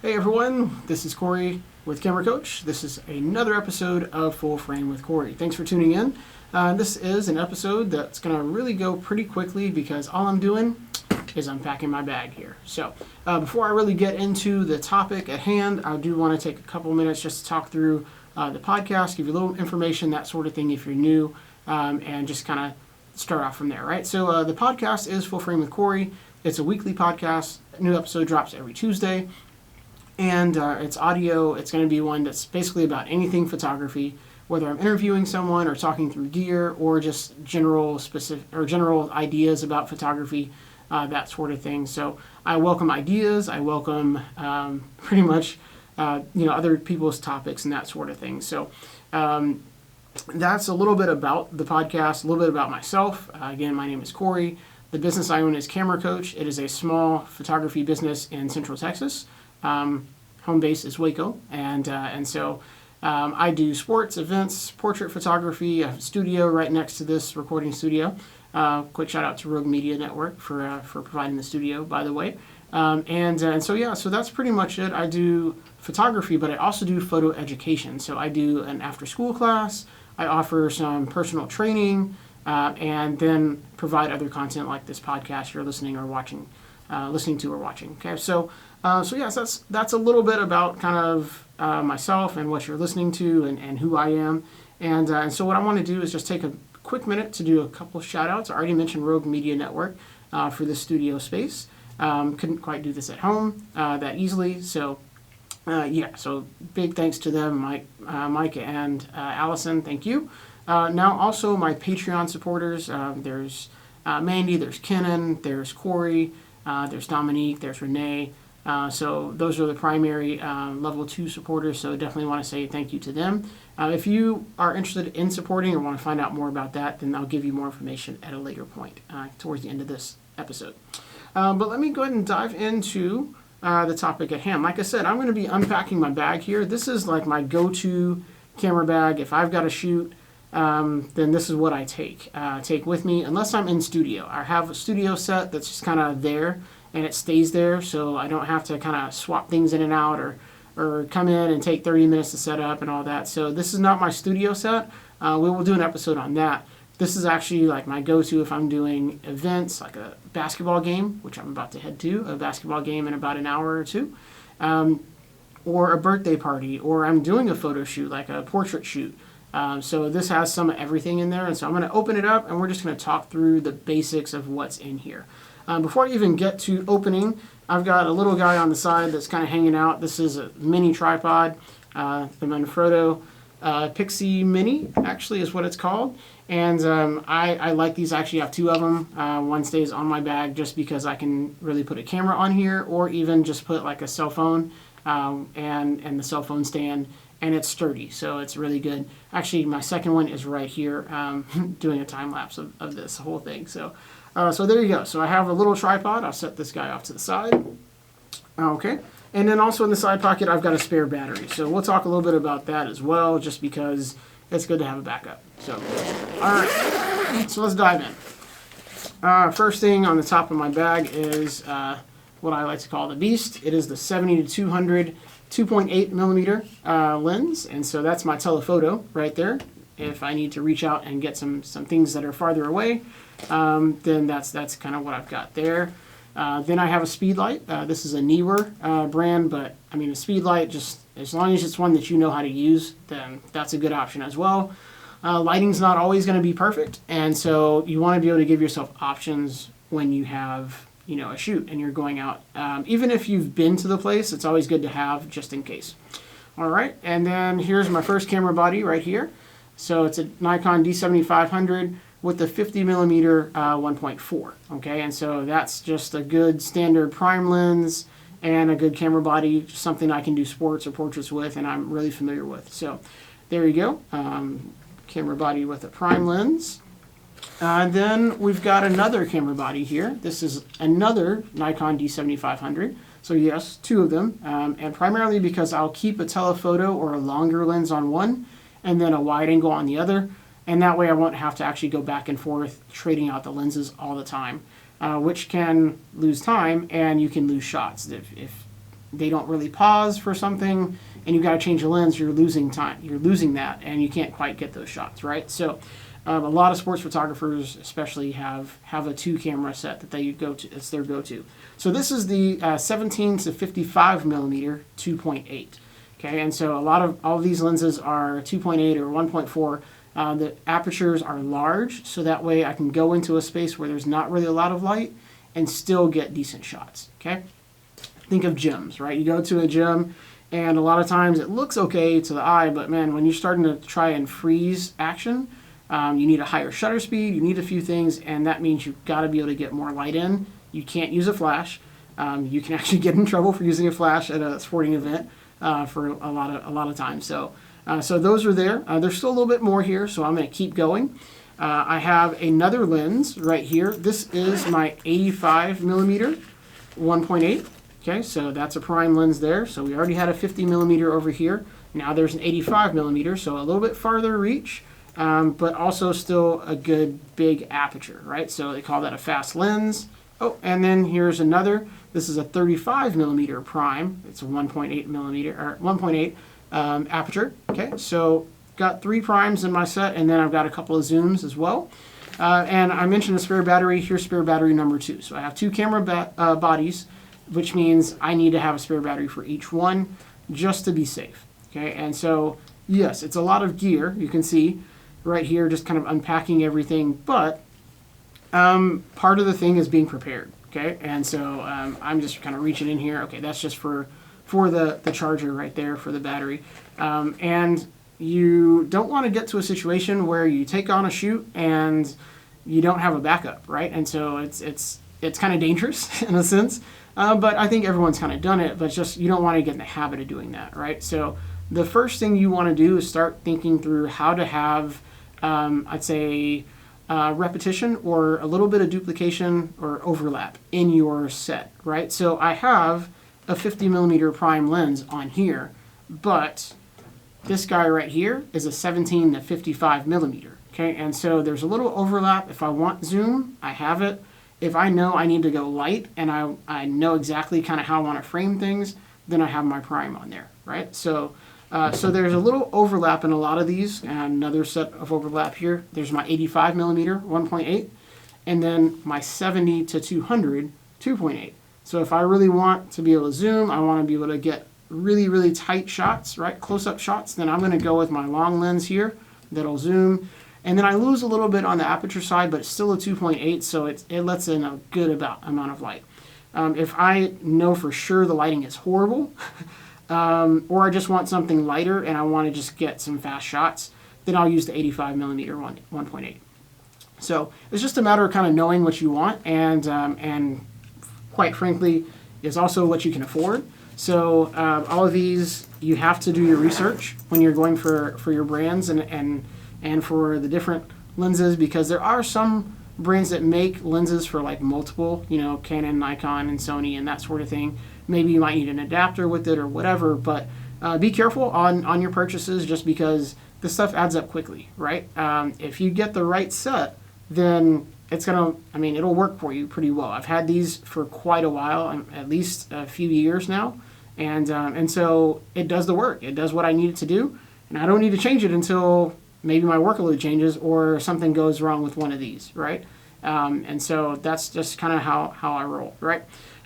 Hey everyone, this is Corey with Camera Coach. This is another episode of Full Frame with Corey. Thanks for tuning in. This is an episode that's going to really go pretty quickly because all I'm doing is unpacking my bag here. So before I really get into the topic at hand, I do want to take a couple minutes just to talk through the podcast, give you a little information, that sort of thing if you're new, and just kind of start off from there, right? So the podcast is Full Frame with Corey. It's a weekly podcast. A new episode drops every Tuesday. And it's audio. It's going to be one that's basically about anything photography, whether I'm interviewing someone or talking through gear or just general ideas about photography, that sort of thing. So I welcome ideas. I welcome pretty much other people's topics and that sort of thing. So that's a little bit about the podcast, a little bit about myself. Again, my name is Corey. The business I own is Camera Coach. It is a small photography business in Central Texas. Home base is Waco, and so I do sports, events, portrait photography. I have a studio right next to this recording studio. Quick shout out to Rogue Media Network for providing the studio, by the way. So that's pretty much it. I do photography, but I also do photo education. So I do an after-school class. I offer some personal training, and then provide other content like this podcast you're listening or watching. Okay, so yes, that's a little bit about kind of myself and what you're listening to and who I am. And so what I want to do is just take a quick minute to do a couple of shout outs. I already mentioned Rogue Media Network for the studio space. Couldn't quite do this at home that easily. So so big thanks to them, Mike and Allison. Thank you. Now also my Patreon supporters. There's Mandy, there's Kenan, there's Corey, there's Dominique, there's Renee. So those are the primary level 2 supporters, so definitely want to say thank you to them. If you are interested in supporting or want to find out more about that, then I'll give you more information at a later point towards the end of this episode. But let me go ahead and dive into the topic at hand. Like I said, I'm going to be unpacking my bag here. This is like my go-to camera bag. If I've got to shoot, then this is what I take with me, unless I'm in studio. I have a studio set that's just kind of there, and it stays there, so I don't have to kind of swap things in and out or come in and take 30 minutes to set up and all that. So this is not my studio set. We will do an episode on that. This is actually like my go-to if I'm doing events, like a basketball game, which I'm about to head to, a basketball game in about an hour or two, or a birthday party, or I'm doing a photo shoot, like a portrait shoot. So this has some of everything in there, and so I'm going to open it up, and we're just going to talk through the basics of what's in here. Before I even get to opening, I've got a little guy on the side that's kind of hanging out. This is a mini tripod, the Manfrotto Pixie Mini, actually, is what it's called. And I like these. I actually have 2 of them. One stays on my bag just because I can really put a camera on here, or even just put like a cell phone and the cell phone stand. And it's sturdy, so it's really good. Actually, my second one is right here, doing a time lapse of this whole thing. So there you go. So I have a little tripod. I'll set this guy off to the side. Okay. And then also in the side pocket, I've got a spare battery. So we'll talk a little bit about that as well, just because it's good to have a backup. So, all right. So let's dive in. First thing on the top of my bag is what I like to call the Beast. It is the 70 to 200 2.8 millimeter lens, and so that's my telephoto right there. If I need to reach out and get some things that are farther away, then that's kind of what I've got there. Then I have a speed light. This is a Neewer brand, but I mean a speed light, just as long as it's one that you know how to use, then that's a good option as well. Lighting's not always going to be perfect, and so you want to be able to give yourself options when you have a shoot and you're going out. Even if you've been to the place, it's always good to have just in case. All right, and then here's my first camera body right here. So it's a Nikon D7500 with the 50 millimeter 1.4. Okay, and so that's just a good standard prime lens and a good camera body, just something I can do sports or portraits with, and I'm really familiar with. So there you go, camera body with a prime lens. Then we've got another camera body here. This is another Nikon D7500. So yes, 2 of them, and primarily because I'll keep a telephoto or a longer lens on one and then a wide angle on the other, and that way I won't have to actually go back and forth trading out the lenses all the time, which can lose time and you can lose shots if they don't really pause for something, and you've got to change the lens, you're losing time. You're losing that, and you can't quite get those shots, right? So a lot of sports photographers especially have a 2-camera set that they go to. It's their go-to. So this is the 17 to 55 millimeter 2.8. Okay, and so all of these lenses are 2.8 or 1.4. The apertures are large, so that way I can go into a space where there's not really a lot of light and still get decent shots. Okay, think of gyms, right? You go to a gym, and a lot of times it looks okay to the eye, but man, when you're starting to try and freeze action, you need a higher shutter speed, you need a few things, and that means you've got to be able to get more light in. You can't use a flash. You can actually get in trouble for using a flash at a sporting event for a lot of times. So those are there. There's still a little bit more here, so I'm going to keep going. I have another lens right here. This is my 85 millimeter 1.8. Okay, so that's a prime lens there. So we already had a 50 millimeter over here. Now there's an 85 millimeter, so a little bit farther reach, but also still a good big aperture, right? So they call that a fast lens. Oh, and then here's another. This is a 35 millimeter prime. It's a 1.8 millimeter or 1.8 aperture. Okay, so got 3 primes in my set, and then I've got a couple of zooms as well. And I mentioned a spare battery. Here's spare battery number 2. So I have 2 camera bodies, which means I need to have a spare battery for each one just to be safe. Okay, and so yes, it's a lot of gear. You can see right here, just kind of unpacking everything, but part of the thing is being prepared. Okay, and so I'm just kind of reaching in here. Okay, that's just for the charger right there for the battery. And you don't want to get to a situation where you take on a shoot and you don't have a backup, right? And so it's kind of dangerous in a sense. But I think everyone's kind of done it, but just you don't want to get in the habit of doing that, right? So the first thing you want to do is start thinking through how to have, I'd say, repetition or a little bit of duplication or overlap in your set, right? So I have a 50 millimeter prime lens on here, but this guy right here is a 17 to 55 millimeter, okay? And so there's a little overlap. If I want zoom, I have it. If I know I need to go light and I know exactly kind of how I want to frame things, then I have my prime on there, right? So there's a little overlap in a lot of these. And another set of overlap here. There's my 85 millimeter 1.8, and then my 70 to 200 2.8. So if I really want to be able to zoom, I want to be able to get really, really tight shots, right? Close-up shots, then I'm going to go with my long lens here that'll zoom. And then I lose a little bit on the aperture side, but it's still a 2.8, so it lets in a good amount of light. If I know for sure the lighting is horrible, or I just want something lighter and I want to just get some fast shots, then I'll use the 85 millimeter 1.8. So it's just a matter of kind of knowing what you want, and quite frankly, is also what you can afford. So all of these, you have to do your research when you're going for your brands and for the different lenses, because there are some brands that make lenses for like multiple, Canon, Nikon, and Sony and that sort of thing. Maybe you might need an adapter with it or whatever, but be careful on your purchases, just because this stuff adds up quickly, right? If you get the right set, then it'll work for you pretty well. I've had these for quite a while, at least a few years now, and so it does the work. It does what I need it to do, and I don't need to change it until maybe my workload changes or something goes wrong with one of these, right? And so that's just kind of how I roll, right?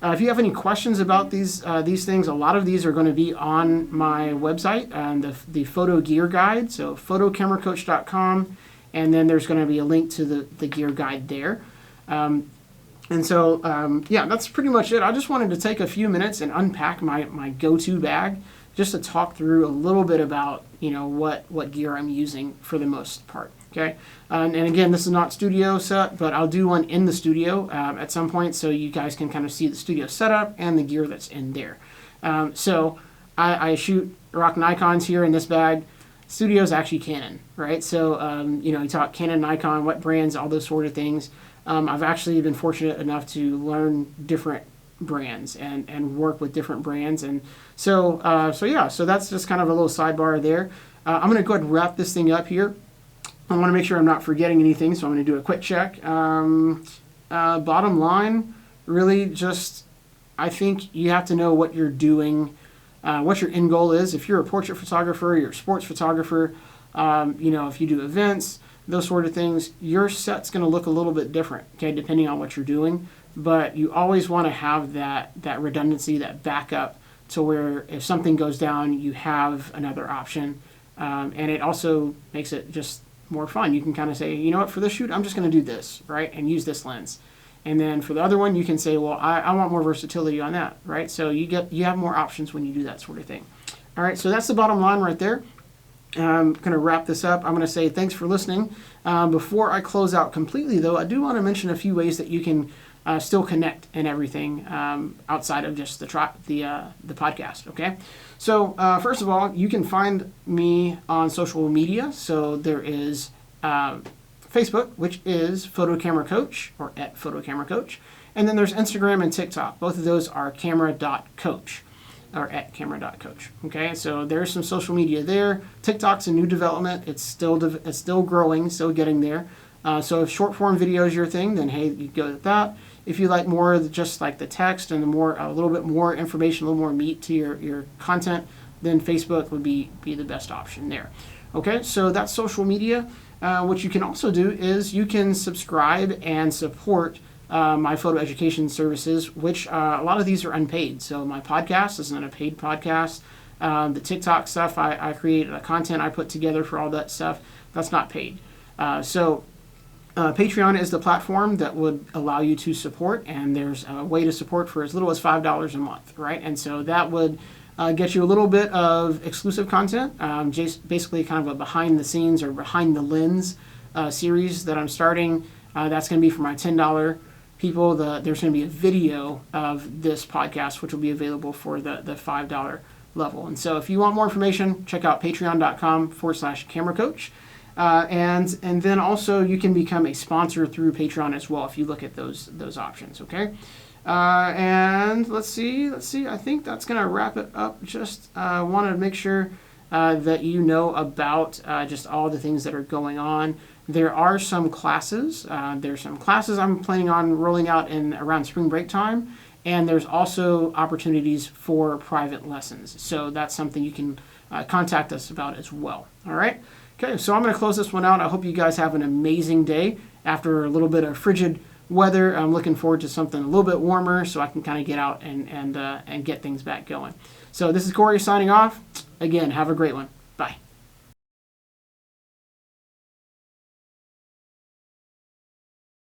If you have any questions about these things, a lot of these are going to be on my website, the Photo Gear Guide, so photocameracoach.com, and then there's going to be a link to the gear guide there. And so, that's pretty much it. I just wanted to take a few minutes and unpack my go-to bag, just to talk through a little bit about what gear I'm using for the most part. Okay, and again, this is not studio set, but I'll do one in the studio at some point, so you guys can kind of see the studio setup and the gear that's in there. So I shoot rock Nikons here in this bag. Studio is actually Canon, right? So you talk Canon, Nikon, what brands, all those sort of things. I've actually been fortunate enough to learn different brands and work with different brands, and so that's just kind of a little sidebar there. I'm going to go ahead and wrap this thing up here. I want to make sure I'm not forgetting anything, so I'm going to do a quick check. Bottom line, really just I think you have to know what you're doing, what your end goal is. If you're a portrait photographer, you're a sports photographer, if you do events, those sort of things, your set's going to look a little bit different, okay, depending on what you're doing. But you always want to have that redundancy, that backup, to where if something goes down, you have another option. And it also makes it just more fun. You can kind of say, you know what, for this shoot, I'm just going to do this, right, and use this lens. And then for the other one, you can say, well, I want more versatility on that, right? So you have more options when you do that sort of thing. All right, so that's the bottom line right there. I'm going to wrap this up. I'm going to say thanks for listening. Before I close out completely, though, I do want to mention a few ways that you can still connect and everything outside of just the podcast, okay? So first of all, you can find me on social media. So there is Facebook, which is Photo Camera Coach, or at Photo Camera Coach. And then there's Instagram and TikTok. Both of those are camera.coach. Or at camera.coach. Okay, so there's some social media there. TikTok's a new development. It's still growing, still getting there. So if short form video is your thing, then hey, you go with that. If you like more just like the text and a little bit more information, a little more meat to your content, then Facebook would be the best option there. Okay, so that's social media. What you can also do is you can subscribe and support my photo education services, which a lot of these are unpaid. So my podcast isn't a paid podcast. The TikTok stuff I create, the content I put together for all that stuff, that's not paid. So Patreon is the platform that would allow you to support, and there's a way to support for as little as $5 a month, right? And so that would get you a little bit of exclusive content, just basically kind of a behind the scenes or behind the lens series that I'm starting. That's going to be for my $10 people. There's going to be a video of this podcast, which will be available for the $5 level. And so if you want more information, check out patreon.com/cameracoach. And then also you can become a sponsor through Patreon as well if you look at those options, okay? And let's see. I think that's going to wrap it up. Just wanted to make sure that you know about just all the things that are going on. There are some classes. There's some classes I'm planning on rolling out around spring break time. And there's also opportunities for private lessons. So that's something you can contact us about as well. All right? Okay, so I'm going to close this one out. I hope you guys have an amazing day. After a little bit of frigid weather, I'm looking forward to something a little bit warmer so I can kind of get out and get things back going. So this is Corey signing off. Again, have a great one. Bye.